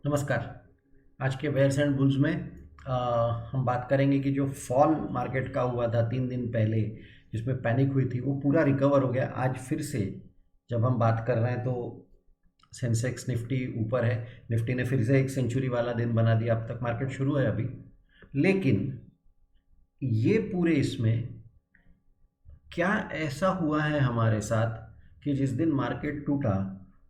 नमस्कार। आज के बेयर्स एंड बुल्स में हम बात करेंगे कि जो फॉल मार्केट का हुआ था 3 दिन पहले, जिसमें पैनिक हुई थी, वो पूरा रिकवर हो गया। आज फिर से जब हम बात कर रहे हैं तो सेंसेक्स निफ्टी ऊपर है। निफ्टी ने फिर से एक सेंचुरी वाला दिन बना दिया। अब तक मार्केट शुरू है अभी, लेकिन ये पूरे इसमें क्या ऐसा हुआ है हमारे साथ कि जिस दिन मार्केट टूटा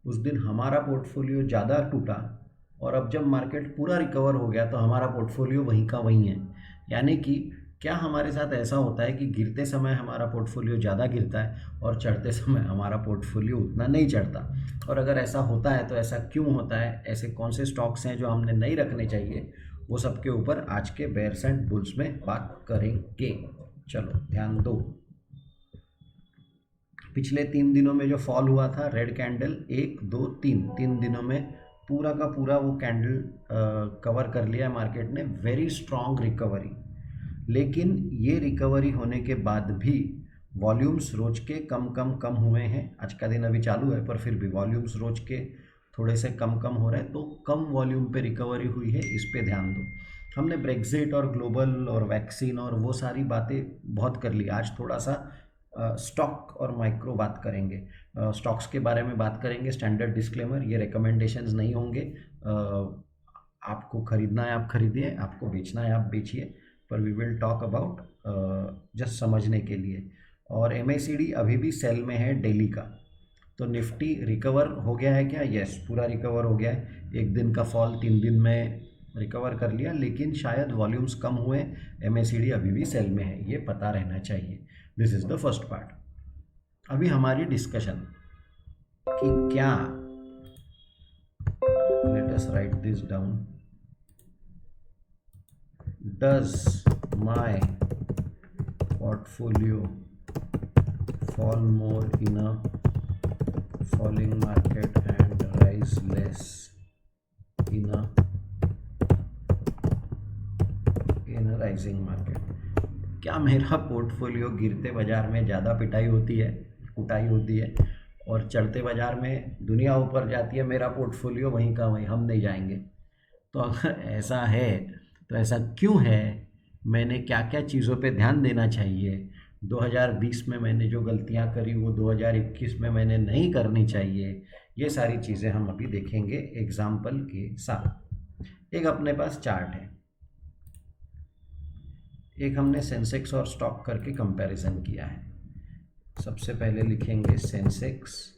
उस दिन हमारा पोर्टफोलियो ज़्यादा टूटा, और अब जब मार्केट पूरा रिकवर हो गया तो हमारा पोर्टफोलियो वहीं का वहीं है। यानी कि क्या हमारे साथ ऐसा होता है कि गिरते समय हमारा पोर्टफोलियो ज़्यादा गिरता है और चढ़ते समय हमारा पोर्टफोलियो उतना नहीं चढ़ता? और अगर ऐसा होता है तो ऐसा क्यों होता है? ऐसे कौन से स्टॉक्स हैं जो हमने नहीं रखने चाहिए? वो सब के ऊपर आज के बेयर्स एंड बुल्स में बात करेंगे। चलो ध्यान दो। पिछले 3 दिनों में जो फॉल हुआ था, रेड कैंडल, 1 2 3 3 दिनों में पूरा का पूरा वो कैंडल कवर कर लिया मार्केट ने। Very strong recovery. लेकिन ये रिकवरी होने के बाद भी वॉल्यूम्स रोज के कम कम कम हुए हैं। आज का दिन अभी चालू है पर फिर भी वॉल्यूम्स रोज के थोड़े से कम कम हो रहे हैं। तो कम वॉल्यूम पे रिकवरी हुई है, इस पे ध्यान दो। हमने ब्रेक्जिट और ग्लोबल और वैक्सीन और वो सारी बातें बहुत कर ली। आज थोड़ा सा स्टॉक और माइक्रो बात करेंगे। स्टॉक्स के बारे में बात करेंगे। स्टैंडर्ड डिस्क्लेमर, ये रिकमेंडेशंस नहीं होंगे। आपको खरीदना है आप खरीदिए, आपको बेचना है आप बेचिए, पर we will talk about just समझने के लिए। और एमएसीडी अभी भी सेल में है डेली का। तो निफ्टी रिकवर हो गया है क्या? यस, पूरा रिकवर हो गया है। एक दिन का फॉल 3 दिन में रिकवर कर लिया, लेकिन शायद वॉल्यूम्स कम हुए। एमएसीडी अभी भी सेल में है, ये पता रहना चाहिए। This is the first part. अभी हमारी डिस्कशन कि क्या, let us right this down, does my portfolio fall more in a falling market and rise less in a rising market? क्या मेरा पोर्टफोलियो गिरते बाजार में ज़्यादा पिटाई होती है, कुटाई होती है, और चढ़ते बाजार में दुनिया ऊपर जाती है, मेरा पोर्टफोलियो वहीं का वहीं, हम नहीं जाएंगे? तो अगर ऐसा है तो ऐसा क्यों है? मैंने क्या क्या चीज़ों पे ध्यान देना चाहिए? 2020 में मैंने जो गलतियां करी वो 2021 में मैंने नहीं करनी चाहिए। ये सारी चीज़ें हम अभी देखेंगे एग्जाम्पल के साथ। एक अपने पास चार्ट है, एक हमने सेंसेक्स और स्टॉक करके कंपैरिजन किया है। सबसे पहले लिखेंगे सेंसेक्स,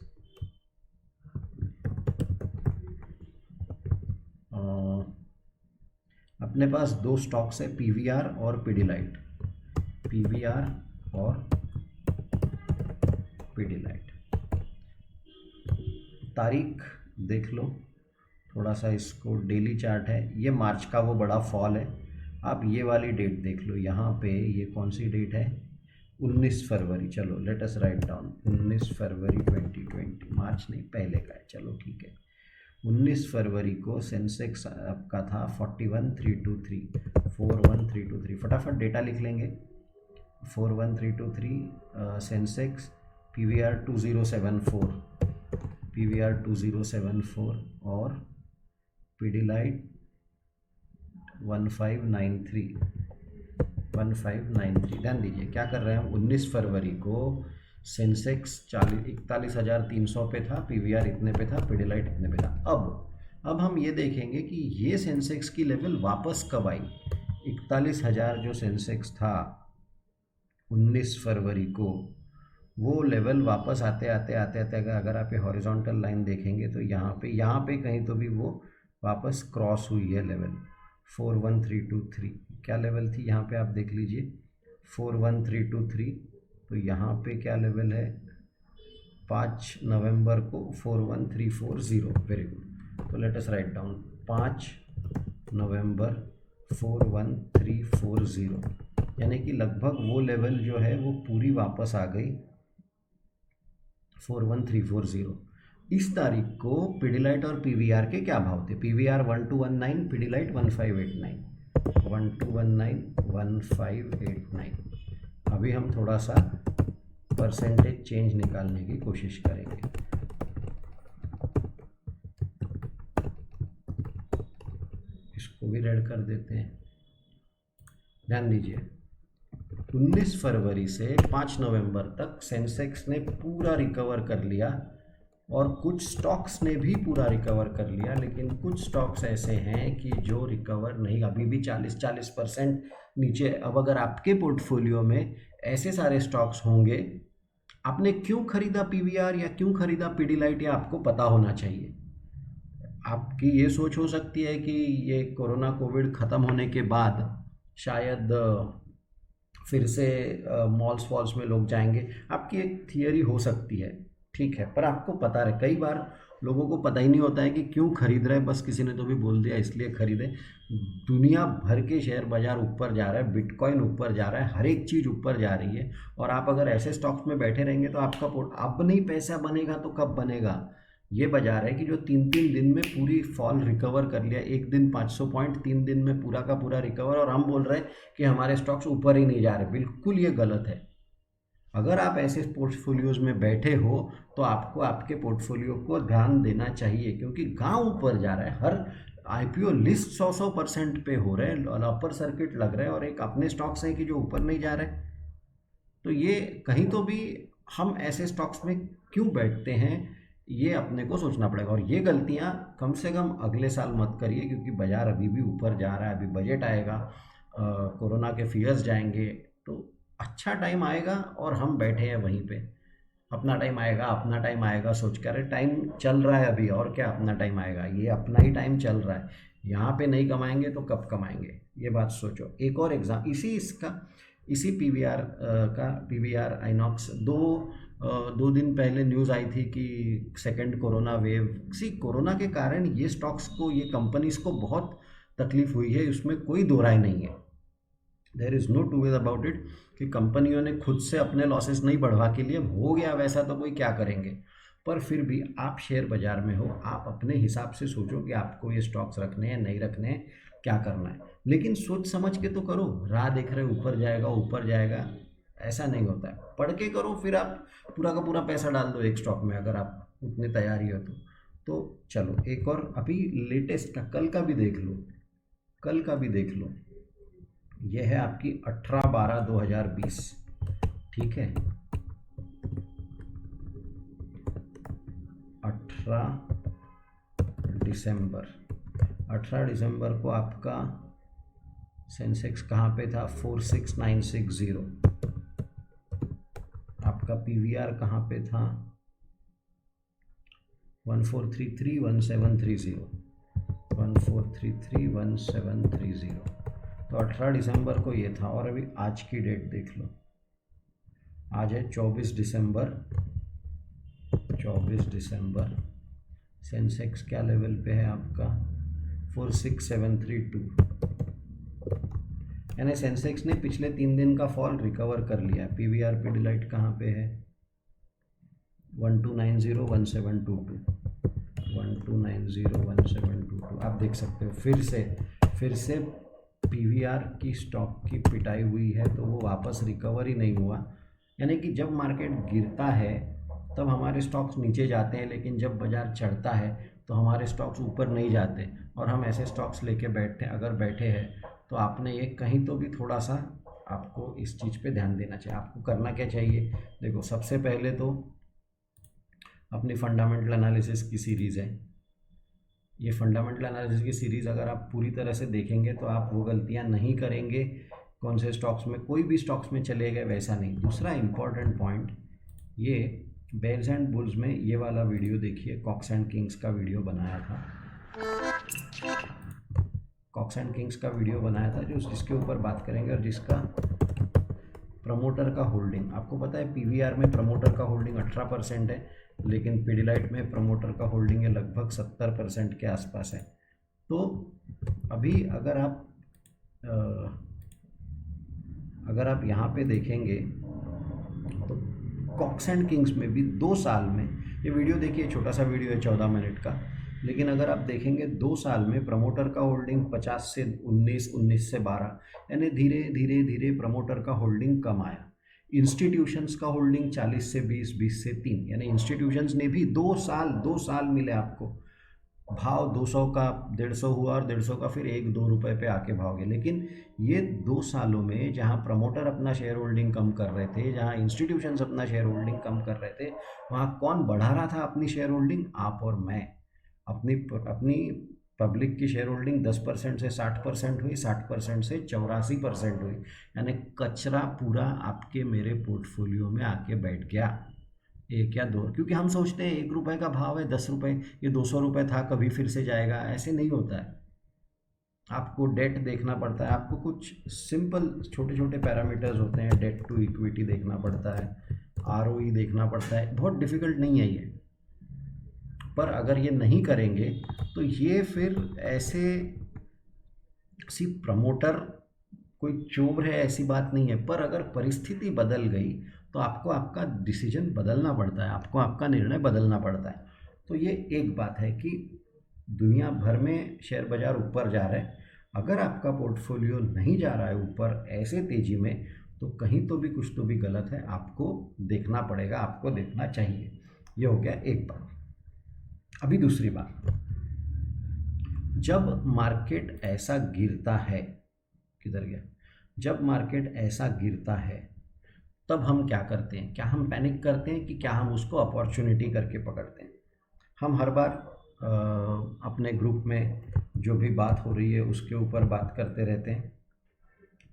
अपने पास दो स्टॉक्स है, पीवीआर और पिडिलाइट। पीवीआर और पिडिलाइट। तारीख देख लो थोड़ा सा, इसको डेली चार्ट है, ये मार्च का वो बड़ा फॉल है। आप ये वाली डेट देख लो, यहाँ पे ये कौन सी डेट है? 19 फरवरी। चलो लेट अस राइट डाउन 19 फरवरी 2020। मार्च नहीं, पहले का है। चलो ठीक है। 19 फरवरी को सेंसेक्स आपका था 41323, 41323। फटाफट डेटा लिख लेंगे। 41323 सेंसेक्स, पीवीआर 2074, पीवीआर 2074, और पीडीलाइट 1593, 1593। ध्यान दीजिए क्या कर रहे हैं हम। 19 फरवरी को सेंसेक्स 41,300 पे था, पीवीआर इतने पे था, पिडिलाइट इतने पे था। अब हम ये देखेंगे कि ये सेंसेक्स की लेवल वापस कब आई। 41,000 जो सेंसेक्स था 19 फरवरी को, वो लेवल वापस आते आते आते आते अगर आप ये हॉरिजॉन्टल लाइन देखेंगे तो यहाँ पे कहीं तो भी वो वापस क्रॉस हुई है लेवल 41323। क्या लेवल थी यहाँ पे आप देख लीजिए, 41323। तो यहाँ पे क्या लेवल है? 5 नवंबर को 41340। Very good. तो लेट अस राइट डाउन 5 नवंबर 41340, यानी कि लगभग वो लेवल जो है वो पूरी वापस आ गई 41340। इस तारीख को पिडिलाइट और पीवीआर के क्या भाव थे? पीवीआर 1219, पिडिलाइट 1589, 1219 1589। अभी हम थोड़ा सा परसेंटेज चेंज निकालने की कोशिश करेंगे। इसको भी रेड कर देते हैं। ध्यान दीजिए 19 फरवरी से 5 नवंबर तक सेंसेक्स ने पूरा रिकवर कर लिया और कुछ स्टॉक्स ने भी पूरा रिकवर कर लिया, लेकिन कुछ स्टॉक्स ऐसे हैं कि जो रिकवर नहीं, अभी भी 40% नीचे। अब अगर आपके पोर्टफोलियो में ऐसे सारे स्टॉक्स होंगे, आपने क्यों खरीदा पीवीआर या क्यों खरीदा पीडीलाइट, या आपको पता होना चाहिए। आपकी ये सोच हो सकती है कि ये कोरोना कोविड ख़त्म होने के बाद शायद फिर से मॉल्स वॉल्स में लोग जाएंगे, आपकी एक थियरी हो सकती है, ठीक है, पर आपको पता रहे। कई बार लोगों को पता ही नहीं होता है कि क्यों खरीद रहे हैं, बस किसी ने तो भी बोल दिया इसलिए खरीदे। दुनिया भर के शेयर बाजार ऊपर जा रहा है, बिटकॉइन ऊपर जा रहा है, हर एक चीज़ ऊपर जा रही है, और आप अगर ऐसे स्टॉक्स में बैठे रहेंगे तो आपका अब नहीं पैसा बनेगा तो कब बनेगा। ये बाजार है कि जो 3-3 दिन में पूरी फॉल रिकवर कर लिया, एक दिन 500 पॉइंट, 3 दिन में पूरा का पूरा रिकवर, और हम बोल रहे हैं कि हमारे स्टॉक्स ऊपर ही नहीं जा रहे। बिल्कुल ये गलत है। अगर आप ऐसे पोर्टफोलियोज में बैठे हो तो आपको आपके पोर्टफोलियो को ध्यान देना चाहिए, क्योंकि गांव ऊपर जा रहा है, हर आईपीओ लिस्ट 100% पे हो रहे हैं, अपर सर्किट लग रहे हैं, और एक अपने स्टॉक्स हैं कि जो ऊपर नहीं जा रहे। तो ये कहीं तो भी हम ऐसे स्टॉक्स में क्यों बैठते हैं, ये अपने को सोचना पड़ेगा। और ये गलतियां कम से कम अगले साल मत करिए, क्योंकि बाजार अभी भी ऊपर जा रहा है। अभी बजट आएगा, कोरोना के फियर्स जाएंगे, तो अच्छा टाइम आएगा, और हम बैठे हैं वहीं पे। अपना टाइम आएगा, अपना टाइम आएगा सोच कर, टाइम चल रहा है अभी, और क्या अपना टाइम आएगा, ये अपना ही टाइम चल रहा है। यहाँ पे नहीं कमाएंगे तो कब कमाएंगे, ये बात सोचो। एक और एग्जाम इसी पीवीआर का, पीवीआर आइनॉक्स, दो दिन पहले न्यूज़ आई थी कि सेकंड कोरोना वेव, कोरोना के कारण ये स्टॉक्स को, ये कंपनीज को बहुत तकलीफ हुई है, उसमें कोई दो राय नहीं है। There is no two way about it कि कंपनियों ने खुद से अपने लॉसेस नहीं बढ़वा के लिए, हो गया वैसा तो कोई क्या करेंगे। पर फिर भी आप शेयर बाजार में हो, आप अपने हिसाब से सोचो कि आपको ये स्टॉक्स रखने हैं, नहीं रखने हैं, क्या करना है, लेकिन सोच समझ के तो करो। राह देख रहे ऊपर जाएगा ऊपर जाएगा, ऐसा नहीं होता है। पढ़ के करो, फिर आप पूरा का पूरा पैसा डाल दो एक स्टॉक में, अगर आप उतनी तैयारी हो तो चलो एक और अभी लेटेस्ट का, कल का भी देख लो, कल का भी देख लो। यह है आपकी 18/12/2020, ठीक है, 18 दिसंबर को आपका सेंसेक्स कहाँ पे था, 46960। आपका पीवीआर कहाँ पे था, 14331730, 14331730। तो 18 दिसंबर को ये था। और अभी आज की डेट देख लो, आज है 24 दिसंबर। 24 दिसंबर सेंसेक्स क्या लेवल पे है आपका, 46732, यानी सेंसेक्स ने पिछले 3 दिन का फॉल रिकवर कर लिया है। पीवीआर पीडीलाइट कहाँ पे है, 12901722, 12901722। आप देख सकते हो फिर से पीवीआर की स्टॉक की पिटाई हुई है, तो वो वापस रिकवर ही नहीं हुआ। यानी कि जब मार्केट गिरता है तब हमारे स्टॉक्स नीचे जाते हैं, लेकिन जब बाज़ार चढ़ता है तो हमारे स्टॉक्स ऊपर नहीं जाते, और हम ऐसे स्टॉक्स लेके बैठे हैं तो आपने ये कहीं तो भी थोड़ा सा आपको इस चीज़ पे ध्यान देना चाहिए। आपको करना क्या चाहिए, देखो सबसे पहले तो अपनी फंडामेंटल एनालिसिस की सीरीज़ है, ये फंडामेंटल एनालिसिस की सीरीज़ अगर आप पूरी तरह से देखेंगे तो आप वो गलतियां नहीं करेंगे। कौन से स्टॉक्स में, कोई भी स्टॉक्स में चले गए वैसा नहीं। दूसरा इम्पॉर्टेंट पॉइंट, ये बेयर्स एंड बुल्स में ये वाला वीडियो देखिए, कॉक्स एंड किंग्स का वीडियो बनाया था, कॉक्स एंड किंग्स का वीडियो बनाया था, जो जिसके ऊपर बात करेंगे, और जिसका प्रमोटर का होल्डिंग, आपको पता है पीवीआर में प्रमोटर का होल्डिंग 18% है, लेकिन पीडीलाइट में प्रमोटर का होल्डिंग है लगभग 70% के आसपास है। तो अभी अगर आप यहाँ पे देखेंगे तो कॉक्स एंड किंग्स में भी 2 साल में, ये वीडियो देखिए, छोटा सा वीडियो है 14 मिनट का, लेकिन अगर आप देखेंगे 2 साल में प्रमोटर का होल्डिंग 50 से 19, 19 से 12, यानी धीरे धीरे धीरे प्रमोटर का होल्डिंग कम आया। इंस्टीट्यूशंस का होल्डिंग 40 से 20, 20 से 3, यानी इंस्टीट्यूशंस ने भी 2 साल मिले आपको। भाव 200 का 150 हुआ और 150 का फिर 1-2 रुपए पे आके भाव गया। लेकिन ये 2 सालों में जहाँ प्रमोटर अपना शेयर होल्डिंग कम कर रहे थे, जहाँ इंस्टीट्यूशंस अपना शेयर होल्डिंग कम कर रहे थे, वहाँ कौन बढ़ा रहा था अपनी शेयर होल्डिंग? आप और मैं। अपनी अपनी पब्लिक की शेयर होल्डिंग 10% से 60% हुई, 60% से 84% हुई। यानी कचरा पूरा आपके मेरे पोर्टफोलियो में आके बैठ गया। एक या दो, क्योंकि हम सोचते हैं 1 रुपए का भाव है, 10 रुपए, ये 200 रुपए था, कभी फिर से जाएगा। ऐसे नहीं होता है। आपको डेट देखना पड़ता है, आपको कुछ सिंपल छोटे छोटे पैरामीटर्स होते हैं, डेट टू इक्विटी देखना पड़ता है, आरओई देखना पड़ता है। बहुत डिफिकल्ट नहीं है ये, पर अगर ये नहीं करेंगे तो ये फिर ऐसे सिर्फ प्रमोटर कोई चोर है ऐसी बात नहीं है, पर अगर परिस्थिति बदल गई तो आपको आपका डिसीजन बदलना पड़ता है, आपको आपका निर्णय बदलना पड़ता है। तो ये एक बात है कि दुनिया भर में शेयर बाज़ार ऊपर जा रहा है, अगर आपका पोर्टफोलियो नहीं जा रहा है ऊपर ऐसे तेज़ी में, तो कहीं तो भी कुछ तो भी गलत है, आपको देखना पड़ेगा, आपको देखना चाहिए। ये हो गया एक बात। अभी दूसरी बात, जब मार्केट ऐसा गिरता है, किधर गया, जब मार्केट ऐसा गिरता है तब हम क्या करते हैं? क्या हम पैनिक करते हैं कि क्या हम उसको अपॉर्चुनिटी करके पकड़ते हैं? हम हर बार अपने ग्रुप में जो भी बात हो रही है उसके ऊपर बात करते रहते हैं।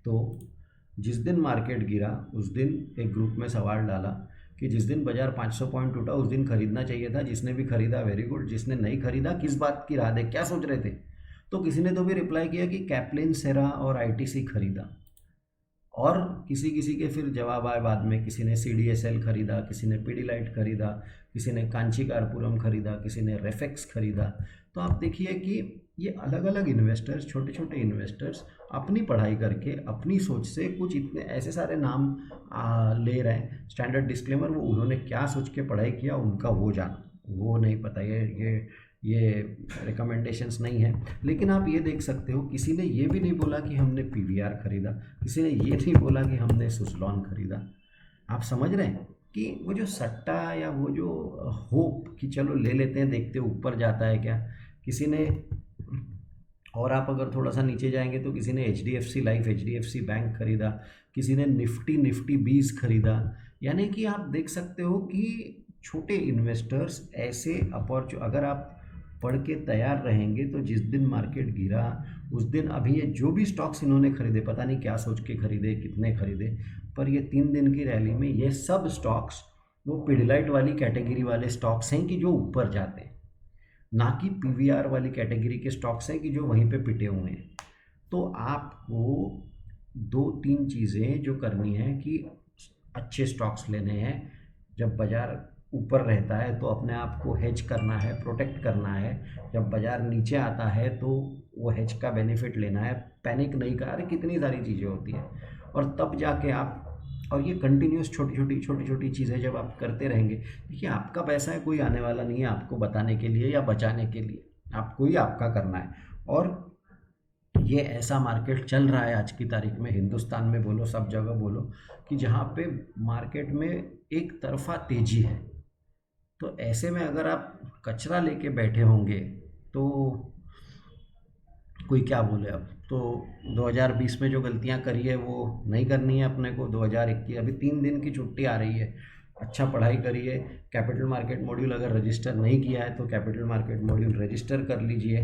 तो जिस दिन मार्केट गिरा उस दिन एक ग्रुप में सवाल डाला कि जिस दिन बाजार 500 पॉइंट टूटा उस दिन खरीदना चाहिए था, जिसने भी खरीदा वेरी गुड, जिसने नहीं खरीदा किस बात की राह है, क्या सोच रहे थे? तो किसी ने तो भी रिप्लाई किया कि कैप्लिन सेरा और आईटीसी खरीदा, और किसी किसी के फिर जवाब आए बाद में, किसी ने सीडीएसएल खरीदा, किसी ने पीडीलाइट खरीदा, किसी ने कांची कारपुरम खरीदा, किसी ने रेफेक्स खरीदा। तो आप देखिए कि ये अलग अलग इन्वेस्टर्स, छोटे छोटे इन्वेस्टर्स अपनी पढ़ाई करके अपनी सोच से कुछ इतने ऐसे सारे नाम ले रहे हैं। स्टैंडर्ड डिस्क्लेमर, वो उन्होंने क्या सोच के पढ़ाई किया उनका वो जान, वो नहीं पता, ये रिकमेंडेशंस नहीं है। लेकिन आप ये देख सकते हो, किसी ने ये भी नहीं बोला कि हमने पीवीआर खरीदा, किसी ने ये नहीं बोला कि हमने सुसलॉन खरीदा। आप समझ रहे हैं कि वो जो सट्टा या वो जो होप कि चलो ले लेते हैं, देखते ऊपर जाता है क्या, किसी ने, और आप अगर थोड़ा सा नीचे जाएंगे तो किसी ने एचडीएफसी लाइफ, एचडीएफसी बैंक खरीदा, किसी ने निफ्टी 20 खरीदा। यानी कि आप देख सकते हो कि छोटे इन्वेस्टर्स ऐसे अगर आप पढ़ के तैयार रहेंगे तो जिस दिन मार्केट गिरा उस दिन, अभी ये जो भी स्टॉक्स इन्होंने खरीदे, पता नहीं क्या सोच के खरीदे, कितने खरीदे, पर ये 3 दिन की रैली में ये सब स्टॉक्स वो पिडिलाइट वाली कैटेगरी वाले स्टॉक्स हैं कि जो ऊपर जाते हैं, ना कि पीवीआर वाली कैटेगरी के स्टॉक्स हैं कि जो वहीं पे पिटे हुए हैं। तो आपको 2-3 चीज़ें जो करनी है कि अच्छे स्टॉक्स लेने हैं, जब बाज़ार ऊपर रहता है तो अपने आप को हेज करना है, प्रोटेक्ट करना है, जब बाज़ार नीचे आता है तो वो हेज का बेनिफिट लेना है, पैनिक नहीं कर, अरे कितनी सारी चीज़ें होती हैं। और तब जाके आप, और ये कंटिन्यूस छोटी छोटी चीज़ें जब आप करते रहेंगे, देखिए आपका पैसा है, कोई आने वाला नहीं है आपको बताने के लिए या बचाने के लिए, आपको ही आपका करना है। और ये ऐसा मार्केट चल रहा है आज की तारीख में, हिंदुस्तान में बोलो, सब जगह बोलो, कि जहाँ पे मार्केट में एक तरफा तेजी है। तो ऐसे में अगर आप कचरा लेके बैठे होंगे तो कोई क्या बोले अब। तो 2020 में जो गलतियां करी है वो नहीं करनी है अपने को। 2021, अभी 3 दिन की छुट्टी आ रही है, अच्छा पढ़ाई करिए। कैपिटल मार्केट मॉड्यूल अगर रजिस्टर नहीं किया है तो कैपिटल मार्केट मॉड्यूल रजिस्टर कर लीजिए।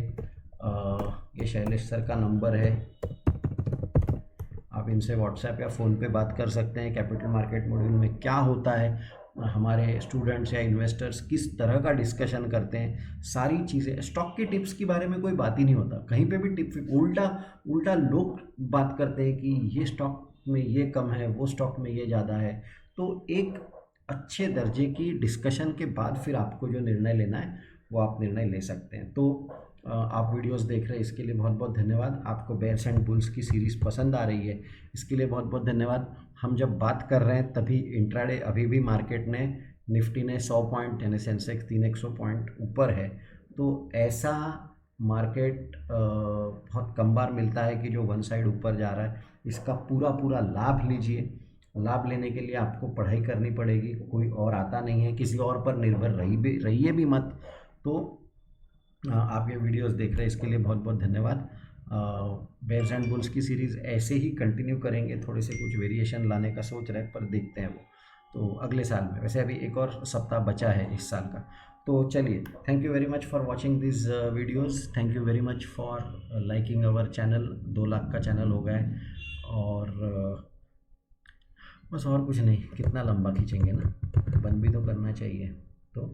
ये शैलेश सर का नंबर है, आप इनसे व्हाट्सएप या फ़ोन पे बात कर सकते हैं। कैपिटल मार्केट मॉड्यूल में क्या होता है, हमारे स्टूडेंट्स या इन्वेस्टर्स किस तरह का डिस्कशन करते हैं, सारी चीज़ें। स्टॉक के टिप्स के बारे में कोई बात ही नहीं होता कहीं पे भी, टिप उल्टा उल्टा लोग बात करते हैं कि ये स्टॉक में ये कम है, वो स्टॉक में ये ज़्यादा है। तो एक अच्छे दर्जे की डिस्कशन के बाद फिर आपको जो निर्णय लेना है वो आप निर्णय ले सकते हैं। तो आप वीडियोस देख रहे हैं इसके लिए बहुत बहुत धन्यवाद। आपको बेयर्स एंड बुल्स की सीरीज़ पसंद आ रही है इसके लिए बहुत बहुत धन्यवाद। हम जब बात कर रहे हैं तभी इंट्राडे, अभी भी मार्केट ने, निफ्टी ने 100 पॉइंट यानी सेंसेक्स 300 पॉइंट ऊपर है। तो ऐसा मार्केट बहुत कम बार मिलता है कि जो वन साइड ऊपर जा रहा है। इसका पूरा पूरा लाभ लीजिए। लाभ लेने के लिए आपको पढ़ाई करनी पड़ेगी, कोई और आता नहीं है, किसी और पर निर्भर रहिए भी मत। तो आप ये वीडियोस देख रहे हैं, इसके लिए बहुत बहुत धन्यवाद। बेयर्स एंड बुल्स की सीरीज़ ऐसे ही कंटिन्यू करेंगे, थोड़े से कुछ वेरिएशन लाने का सोच रहे हैं, पर देखते हैं वो तो अगले साल में। वैसे अभी एक और सप्ताह बचा है इस साल का। तो चलिए, thank you very much for watching this videos, thank you very much for liking our channel. 2 lakh का चैनल हो गया है, और बस और कुछ नहीं, कितना लंबा खींचेंगे ना, बंद भी तो करना चाहिए। तो